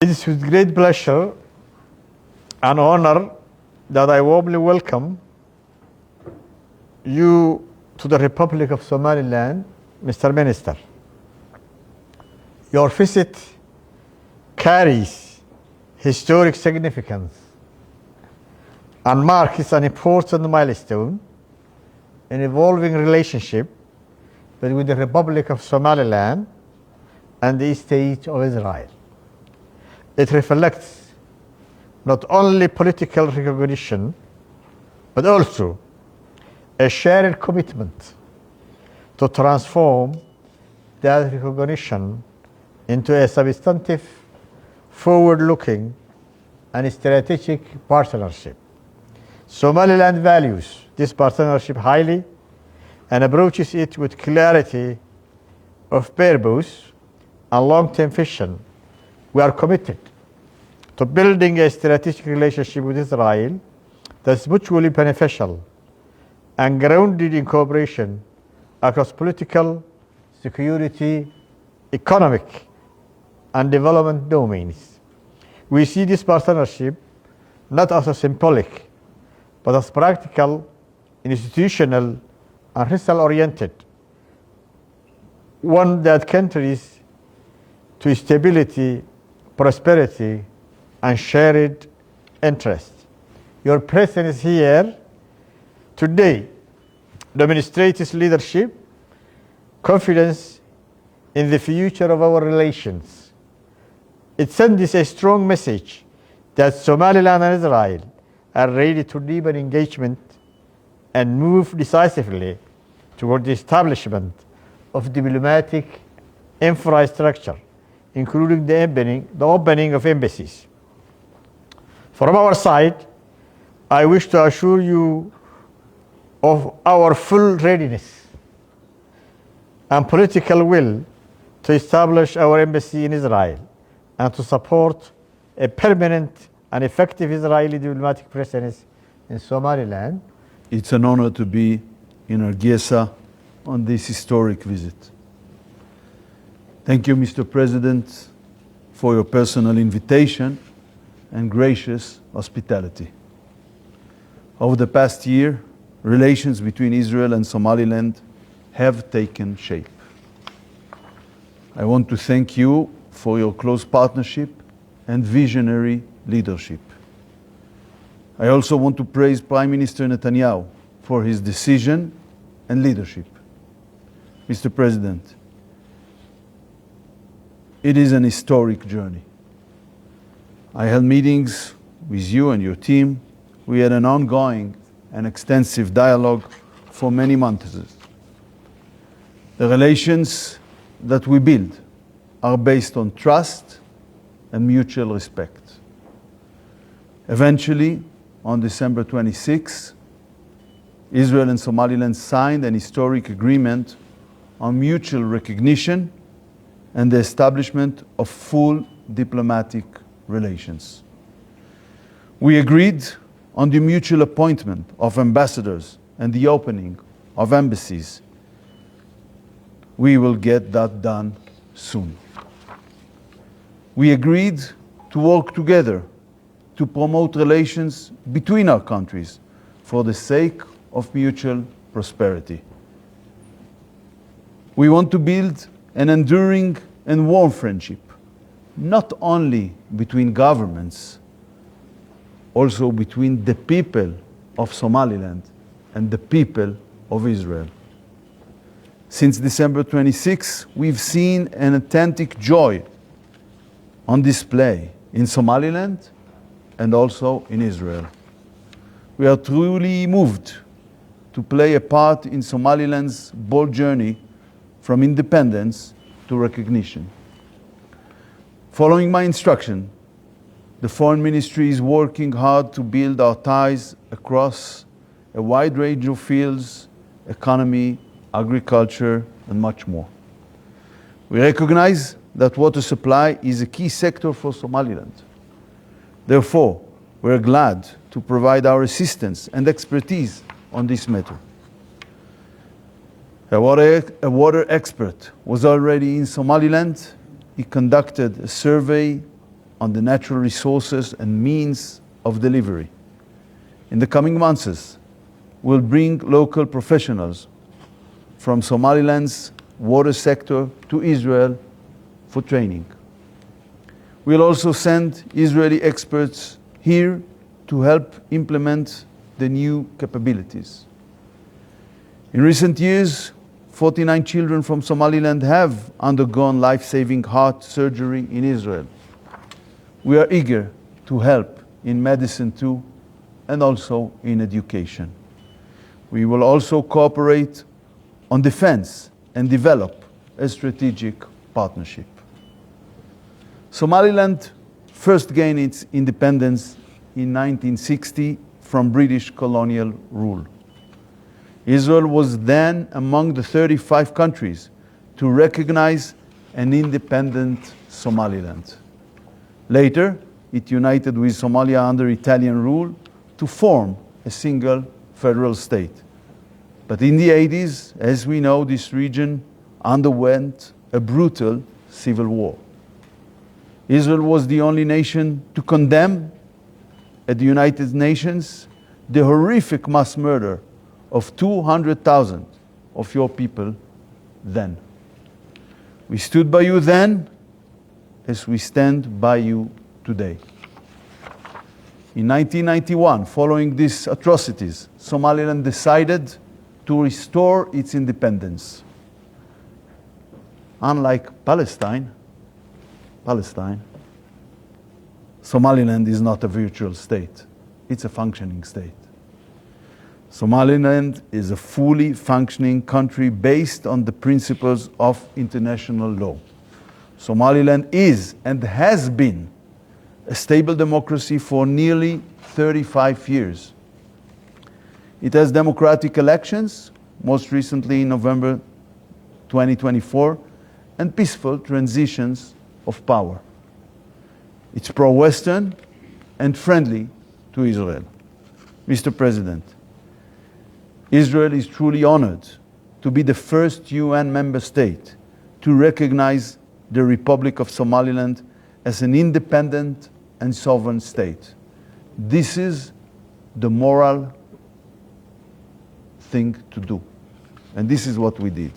It is with great pleasure and honor that I warmly welcome you to the Republic of Somaliland, Mr. Minister. Your visit carries historic significance and marks an important milestone in evolving relationship between the Republic of Somaliland and the State of Israel. It reflects not only political recognition, but also a shared commitment to transform that recognition into a substantive, forward-looking, and strategic partnership. Somaliland values this partnership highly and approaches it with clarity of purpose and long-term vision. We are committed to building a strategic relationship with Israel that is mutually beneficial and grounded in cooperation across political, security, economic, and development domains. We see this partnership not as a symbolic, but as practical, institutional, and result-oriented, one that contributes to stability, prosperity, and shared interest. Your presence here today demonstrates leadership, confidence in the future of our relations. It sends a strong message that Somaliland and Israel are ready to deepen engagement and move decisively toward the establishment of diplomatic infrastructure, including the opening of embassies. From our side, I wish to assure you of our full readiness and political will to establish our embassy in Israel and to support a permanent and effective Israeli diplomatic presence in Somaliland. It's an honor to be in Hargeisa on this historic visit. Thank you, Mr. President, for your personal invitation and gracious hospitality. Over the past year, relations between Israel and Somaliland have taken shape. I want to thank you for your close partnership and visionary leadership. I also want to praise Prime Minister Netanyahu for his decision and leadership. Mr. President, it is an historic journey. I held meetings with you and your team. We had an ongoing and extensive dialogue for many months. The relations that we build are based on trust and mutual respect. Eventually, on December 26, Israel and Somaliland signed an historic agreement on mutual recognition and the establishment of full diplomatic relations. We agreed on the mutual appointment of ambassadors and the opening of embassies. We will get that done soon. We agreed to work together to promote relations between our countries for the sake of mutual prosperity. We want to build an enduring and warm friendship, not only between governments, also between the people of Somaliland and the people of Israel. Since December 26, we've seen an authentic joy on display in Somaliland and also in Israel. We are truly moved to play a part in Somaliland's bold journey from independence to recognition. Following my instruction, the Foreign Ministry is working hard to build our ties across a wide range of fields, economy, agriculture, and much more. We recognize that water supply is a key sector for Somaliland. Therefore, we're glad to provide our assistance and expertise on this matter. A water expert was already in Somaliland. He conducted a survey on the natural resources and means of delivery. In the coming months, we'll bring local professionals from Somaliland's water sector to Israel for training. We'll also send Israeli experts here to help implement the new capabilities. In recent years, 49 children from Somaliland have undergone life-saving heart surgery in Israel. We are eager to help in medicine too, and also in education. We will also cooperate on defense and develop a strategic partnership. Somaliland first gained its independence in 1960 from British colonial rule. Israel was then among the 35 countries to recognize an independent Somaliland. Later, it united with Somalia under Italian rule to form a single federal state. But in the 80s, as we know, this region underwent a brutal civil war. Israel was the only nation to condemn at the United Nations the horrific mass murder of 200,000 of your people then. We stood by you then as we stand by you today. In 1991, following these atrocities, Somaliland decided to restore its independence. Unlike Palestine, Somaliland is not a virtual state. It's a functioning state. Somaliland is a fully functioning country based on the principles of international law. Somaliland is and has been a stable democracy for nearly 35 years. It has democratic elections, most recently in November 2024, and peaceful transitions of power. It's pro-Western and friendly to Israel. Mr. President, Israel is truly honored to be the first UN member state to recognize the Republic of Somaliland as an independent and sovereign state. This is the moral thing to do. And this is what we did.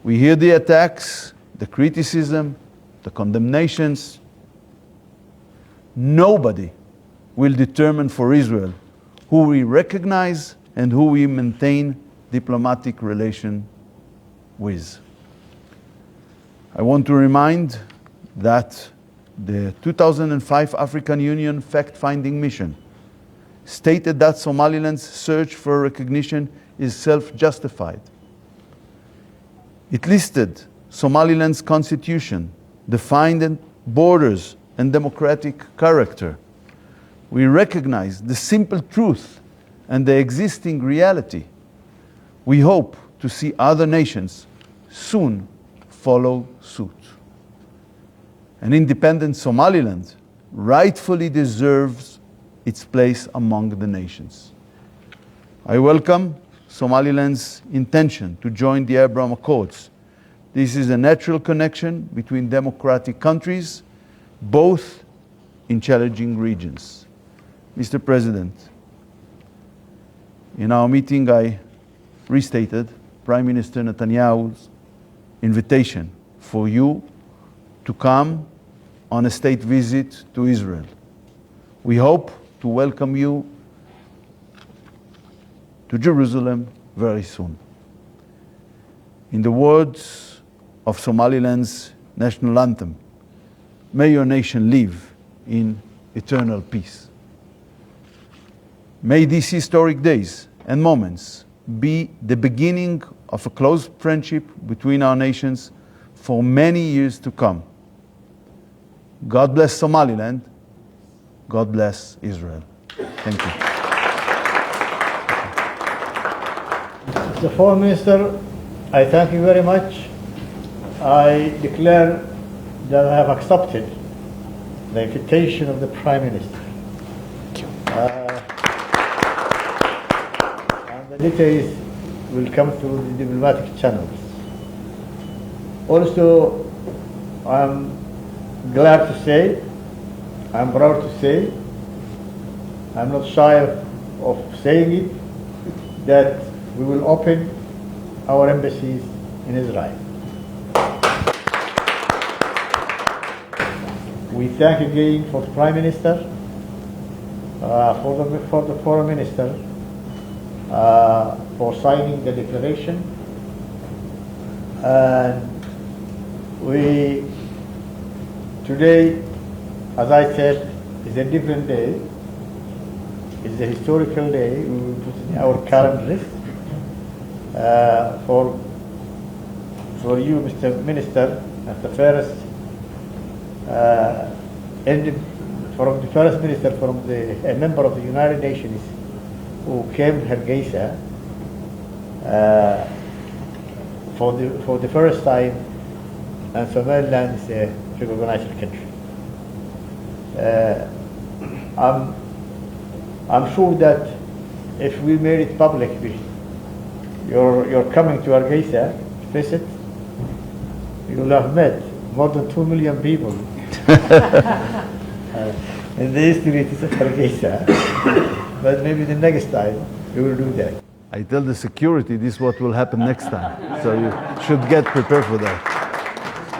We hear the attacks, the criticism, the condemnations. Nobody will determine for Israel who we recognize and who we maintain diplomatic relation with. I want to remind that the 2005 African Union fact-finding mission stated that Somaliland's search for recognition is self-justified. It listed Somaliland's constitution, defined borders and democratic character. We recognize the simple truth and the existing reality. We hope to see other nations soon follow suit. An independent Somaliland rightfully deserves its place among the nations. I welcome Somaliland's intention to join the Abraham Accords. This is a natural connection between democratic countries, both in challenging regions. Mr. President, in our meeting, I restated Prime Minister Netanyahu's invitation for you to come on a state visit to Israel. We hope to welcome you to Jerusalem very soon. In the words of Somaliland's national anthem, may your nation live in eternal peace. May these historic days and moments be the beginning of a close friendship between our nations for many years to come. God bless Somaliland. God bless Israel. Thank you. The Foreign Minister, I thank you very much. I declare that I have accepted the invitation of the Prime Minister. Thank you. And the details will come through the diplomatic channels. Also, I'm glad to say I'm proud to say, I'm not shy of saying it, that we will open our embassies in Israel. We thank again for the Prime Minister, for the Foreign Minister, for signing the declaration. And we, today, as I said, is a different day. It's a historical day. We will put in our calendars. For you, Mr. Minister, as the first, from the first minister from a member of the United Nations who came to Hargeisa for the first time, and Somaliland is a recognized country. I'm sure that if we made it public, you're coming to Hargeisa to visit, you will have met more than 2 million people in the history of Hargeisa. But maybe the next time we will do that. I tell the security this is what will happen next time. So you should get prepared for that.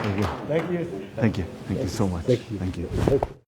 Thank you. Thank you. Thank you. Thank you so much. Thank you. Thank you.